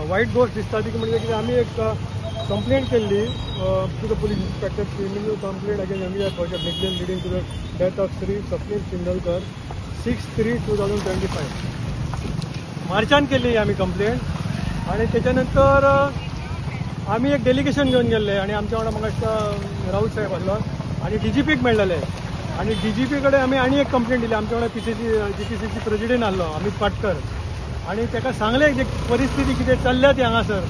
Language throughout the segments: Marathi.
वाईट गोष्ट दिसता ती म्हणजे की आम्ही एक कंप्लेंट केली to the police inspector criminal complaint against MVR project निकलेल leading to the death of Shri Swapnil Chindalkar 6/3/2025 मार्चान केली आम्ही कंप्लेंट आणि त्याच्यानंतर आम्ही एक डेलिगेशन घेऊन गेले आणि आमच्या वांगडा मगाशी राहुल साहेब आसलो आणि डीजीपीक मेळ्ळेले आणि डीजीपीकडे आम्ही आणि एक कंप्लेंट दिली आमच्या वांगडा जीपीसीसी प्रेसिडेंट आसलो अमित पाटकर आणि ताका सांगले जे परिस्थिती कितें चल्ल्या ती हांगासर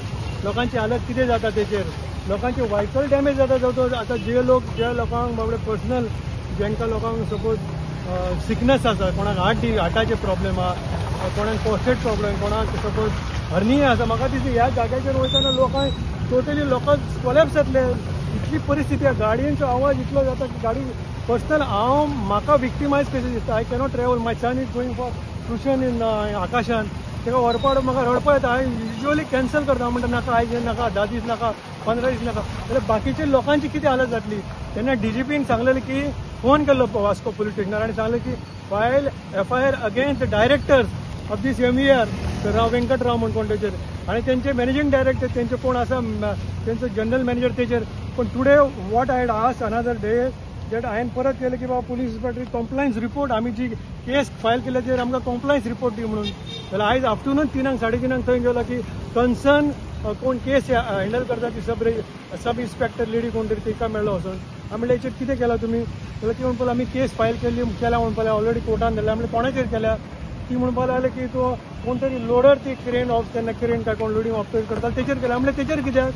लोकांची हालत कितें जाता तेचेर लोकांचे व्हायकल डॅमेज जाता जावं आतां जे लोकांक बाबडे पर्सनल जेंका लोकांक सपोज सिकनेस आसा कोणाक हार्टाचे प्रॉब्लेम आहा कोणाक पोस्टेट प्रॉब्लेम कोणाक सपोज हर्निया आसा म्हाका दिसता ह्या जाग्याचेर वयताना लोकांक टोटली लोक कोलॅप्स जातले इतली परिस्थिती आहे गाडयेंचो आवाज इतलो जाता की गाडी पर्सनल म्हाका विक्टिमायज कशें दिसता I cannot travel my son is going for tuition in आकाशान तेका व्हरपाक म्हाका रडपा येता हांव युजली कॅन्सल करता म्हणटा नाका आयज नाका 10 दीस नाका 15 दीस नाका जाल्यार बाकीच्या लोकांची कितें हालत जातली तेन्ना डीजीपीन सांगलेलें की फोन केल्लो वास्को पुलीस स्टेशनार आनी सांगलें की file FIR against the directors of this MVR Venkatrao म्हणून कोण तेचेर आणि त्यांचे मॅनेजिंग डायरेक्टर त्यांचे कोण आसा त्यांचं जनरल मॅनेजर तेचेर पण today what I had asked another day that हांवें परत केलें की बाबा पुलीस इन्स्पेक्टर कंप्लायन्स रिपोर्ट आमी जी केस फायल केल्या तेचेर आमकां कंप्लायन्स रिपोर्ट दी म्हणून जाल्यार आयज आफ्टरनून 3:30 थंय गेलो की कन्सर्न कोण केस हँडल करता ती सब इन्स्पेक्टर लेडी कोण तरी तिका मेळ्ळो वचून हांवें म्हणलें हेचेर कितें केलां तुमी जाल्यार ती म्हणपाक आमी केस फायल केल्या म्हणपाक ऑलरेडी कोर्टान धरल्या म्हणजे कोणाचेर केल्या ती म्हणपाक लागले की तो कोण तरी लोडर ती क्रेन ऑफ तेन्ना क्रेन काय कोण लोडिंग ऑपरेट करता तेचेर केल्या म्हणजे तेचेर कित्याक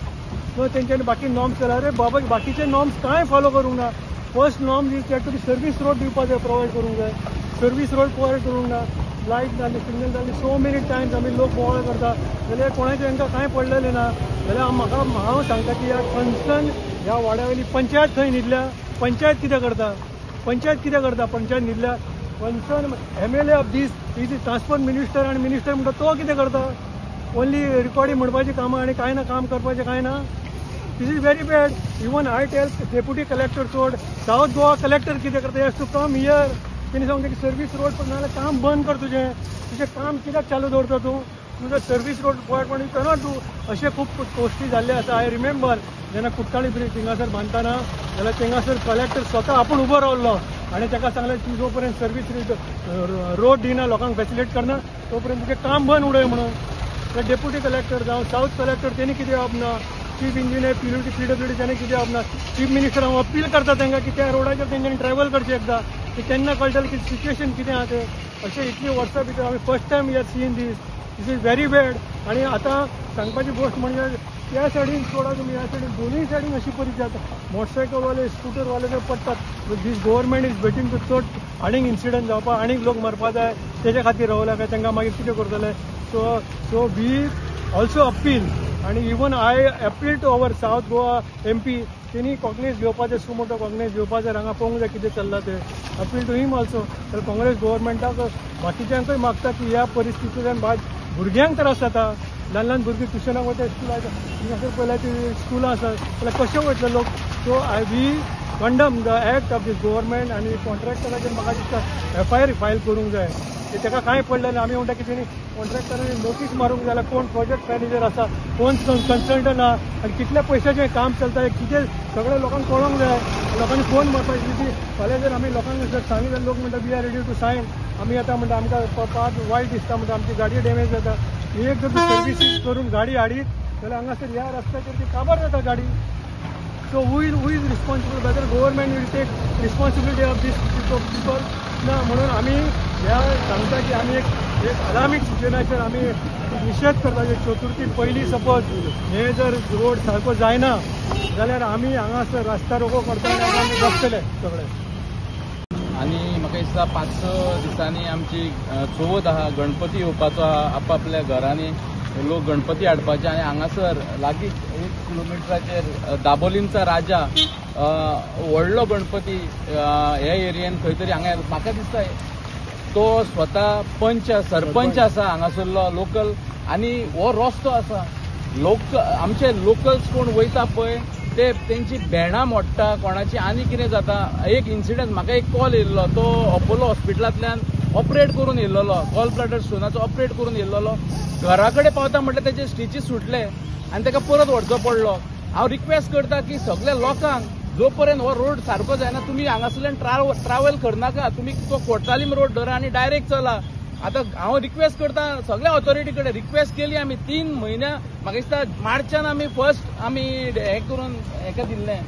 मग तेंच्यांनी बाकी नॉर्म्स केला अरे बाबा बाकीचे नॉर्म्स कांय फॉलो करूंक ना first norm is to service road दिवपाक जाय प्रोवायड करूंक जाय सर्वीस रोड प्रोवायड करूंक ना लायट जाली सिग्नल जाली सो मेनी टायम्स आमी लोक बोवाळ करता जाल्यार कोणाचें हांकां कांय पडलेलें ना जाल्यार हांव सांगता की ह्या कन्सर्न ह्या वाड्यावयली पंचायत थंय न्हिदल्या पंचायत कितें करता पंचायत न्हिदल्या concern MLA of this is transport minister आनी मिनिस्टर म्हणटा तो कितें करता ओन्ली रिकॉर्डिंग म्हणपाची कामां आनी कांय ना काम करपाचें कांय ना this is very bad even I tell deputy collector सोड साऊथ गोवा कलेक्टर कितें करता हॅज टू कम हियर तेणी सांगता की सर्वीस रोड नाजाल्यार काम बंद कर तुजें काम कित्याक चालू दवरता तूं तुजो सर्वीस रोड प्रोवायड पण कॅनॉट डू अशें खूब गोश्टी जाल्ले आसा आय रिमेंबर जेन्ना कुट्टाळी ब्रिज थिंगासर बांदतना जाल्यार थिंगासर कलेक्टर स्वता आपूण उबो रावल्लो आणि ताका सांगलें तूं जो पर्यंत सर्वीस रोड दिना लोकांक फॅसिलेट करना तो पर्यंत तुजें काम बंद उडय म्हणून तर डेप्युटी कलेक्टर जावं साऊथ कलेक्टर तेणी कितें जबाब ना चीफ इंजिनियर PWD तेणे कितें जबाब ना चीफ मिनिस्टर हांव अपील करता तांकां की त्या रोडाचेर तेंच्यांनी ट्रॅव्हल करचें एकदां की तेन्ना कळटलें की सिच्युएशन कितें आहा तें अशें इतली वर्सां भितर आमी first time we are seen this is very bad आणि आतां सांगपाची गोश्ट म्हणजे त्या सायडीन सोडा तुम्ही ह्या सायडीन दोनूय सायडीन अशी परिस्थिती जाता मोटरसायकलवाले स्कूटरवाले जर पडटात this government is waiting to चड आनीक इन्सिडंट जावपाक आनीक लोक मरपा जाय तेजे खातीर रावल्या काय तांकां मागीर कितें करतले सो वी ऑल्सो अपील आणि even I appeal to our South Goa MP तेणी कॉग्नेस घेवपाचें सुमोटो कॉग्नेस घेवपाचें हांगा पळोवंक जाय कितें चल्लां तें अपील टू हिम ऑल्सो तर काँग्रेस गव्हर्मेंटाक बाकीच्यांकूय मागता की ह्या परिस्थितींतल्यान भुरग्यांक त्रास जाता ल्हान भुरगीं ट्युशनाक वता स्कुलाक हिंगासर पयल्या ती स्कुलां आसात जाल्यार कशे वयतले लोक so we condemn the act of this government आनी कॉन्ट्रॅक्टराचेर म्हाका दिसता FIR फायल करूंक जाय ताका कांय पडलें ना आमी म्हणटा की तेणी कॉन्ट्रॅक्टरांनी नोटीस मारूंक जाय जाल्यार कोण प्रोजेक्ट मॅनेजर आसा कोण कन्सल्टंट आहा आनी कितल्या पयशाचें काम चलता कितें सगळ्या लोकांक कळोंक जाय लोकांनी फोन मारपाची की फाल्यां जर आमी लोकांक जर सांगलें जाल्यार लोक म्हणटा we are ready to sign आमी आतां म्हणटा आमकां पात वायट दिसता म्हणटा आमची गाडी डॅमेज जाता एक जर सर्विसीस करून गाडी हाडीत जाल्यार हांगासर ह्या रस्त्याचेर ती काबार जाता गाडी so who is responsible whether government will take responsibility of this people ना म्हणून आमी ह्या सांगता की आमी एक अलार्मीक सिच्युएशनाचेर आमी निशेध करता की चतुर्थी पयलीं सपोज हे जर रोड सारको जायना जाल्यार आमी हांगासर रस्ता रोको करता आनी आमी बसतले सगळे आणि म्हाका दिसता 5-6 दिसांनी आमची चवथ आहा गणपती येवपाचो आहा आपापल्या घरांनी लोक गणपती हाडपाचे आनी हांगासर लागीं 1 किलोमिटराचेर दाबोलींचा राजा व्हडलो गणपती ह्या एरियेन खंय तरी हांगा म्हाका दिसता तो स्वता सरपंच आसा हांगासरलो लोकल आनी हो रस्तो आसा आमचे लोकल्स कोण वयता पळय ते तेंची भेणां मोडटा कोणाची आनी कितें जाता. एक इन्सिडंट म्हाका एक कॉल येयल्लो, तो अपोलो हॉस्पिटलांतल्यान ऑपरेट करून येयल्लो, गॉल ब्लॅडर स्टोनाचो ऑपरेट करून येयल्लो. घरा कडेन पावता म्हटल्यार तेचे स्टिचीस सुटले आनी ताका परत व्हरचो पडलो. हांव रिक्वेस्ट करता की सगळ्या लोकांक जो पर्यंत हो रोड सारको जायना तुमी हांगासरल्यान ट्रॅव्हल करनाका, तुमी तो कोर्टालीम रोड धरा आनी डायरेक्ट चला. आतां हांव रिक्वेस्ट करता सगळ्या ऑथॉरिटी कडेन, रिक्वेस्ट केली आमी 3 म्हयन्या, म्हाका दिसता मार्चान आमी फर्स्ट आमी हे करून हेका दिल्लें,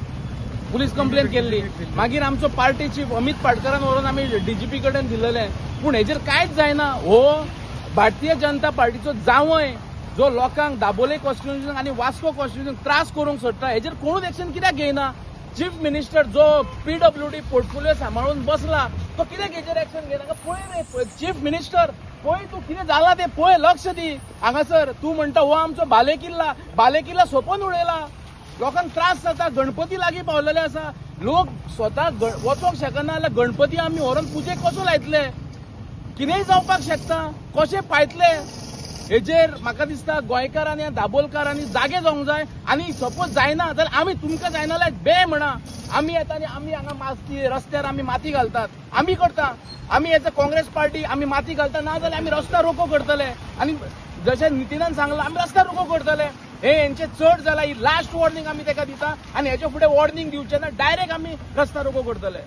पुलीस कंप्लेन केल्ली. मागीर आमचो पार्टी चीफ अमित पाटकरान व्हरून आमी डीजीपी कडेन दिल्लें, पूण हेजेर कांयच जायना. हो भारतीय जनता पार्टीचो जावंय जो लोकांक दाबोले कॉन्स्टिट्युएन्सी आनी वास्को कॉन्स्टिट्युएन्सी त्रास करूंक सोदता, हेजेर कोणूच एक्शन कित्याक घेयना. चीफ मिनिस्टर जो PWD पोर्टफोलिओ सांबाळून बसला तो कित्याक हेजेर एक्शन घेयना. पळय रे चीफ मिनिस्टर, पळय तूं कितें जालां तें पळय, लक्ष दी हांगासर. तूं म्हणटा हो आमचो बालेकिल्ला सोंपोवन उडयला, लोकांक त्रास जाता. गणपती लागीं पावलेले आसा, लोक स्वता वचोंक शकना जाल्यार गणपती आमी व्हरून पुजेक कसो लायतले, कितेंय जावपाक शकता, कशें पायतले. हेजेर म्हाका दिसता गोंयकारांनी आनी दाबोलकारांनी जागे जावंक जाय. आनी सपोज जायना जाल्यार आमी तुमकां जायना जाल्यार बे म्हणा, आमी येता आनी आमी हांगा माती रस्त्यार आमी माती घालतात, आमी करता. आमी एज अ काँग्रेस पार्टी आमी माती घालता, ना जाल्यार आमी रस्ता रोको करतले. आनी जशें नितीनान सांगलां आमी रस्ता रोको करतले. हे हेंचे चड जालां, ही लास्ट वॉर्निंग आमी ताका दिता आनी हेचे फुडें वॉर्निंग दिवचें ना, डायरेक्ट आमी रस्ता रोको करतले.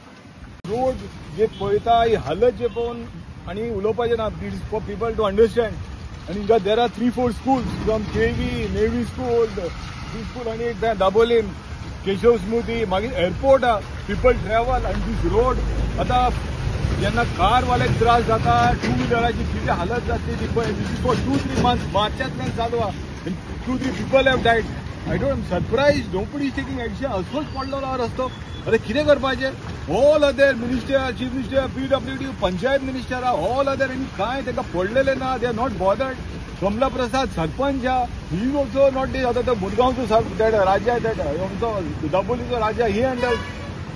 रोड जे पळयता ही हालत जे पळोवन आनी उलोवपाचें ना, फॉर पीपल टू अंडरस्टँड. आणि there are 3-4 schools from KV, navy school आणि एक दाबोलीम, केशव स्मृती, मागीर एअरपोर्ट हा, पीपल ट्रॅव्हल आणि दीस रोड. आता जेन्ना कारवाल्याक त्रास जाता, 2 व्हिलराची कितें हालत जातली ती पळय. दीस इज फॉर 2-3 months, मार्चांतल्यान चालू आहा. 2-3 people have died. I am surprised nobody is taking action. असोच पडलो हा रस्तो. आता कितें करपाचें. All other minister, chief minister, PWD, panchayat minister, all other आनी कांय तांकां पडलेले ना. They are not bothered. Kamala Prasad sarpanch हा, ही इज ऑल्सो नॉट. आता तो मुरगांवचो राजा आमचो दाबोलीचो राजा, ही under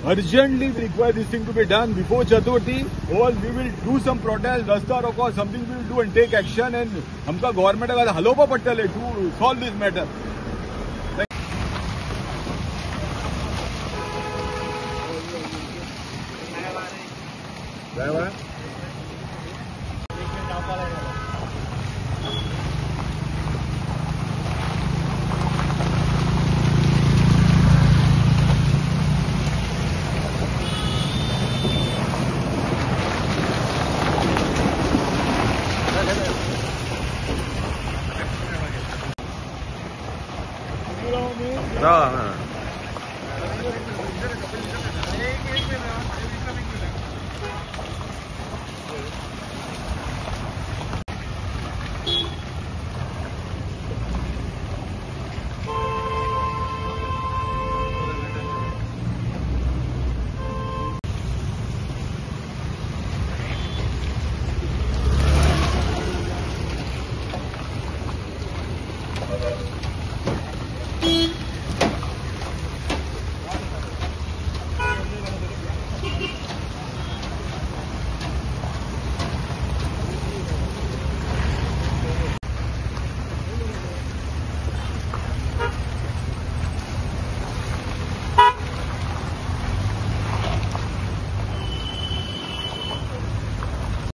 urgently we require this thing to be done before Chaturthi, or we will do some protest, rasta roko, something we will do and take action, and हमका government का हलोपा पडटले to solve this matter.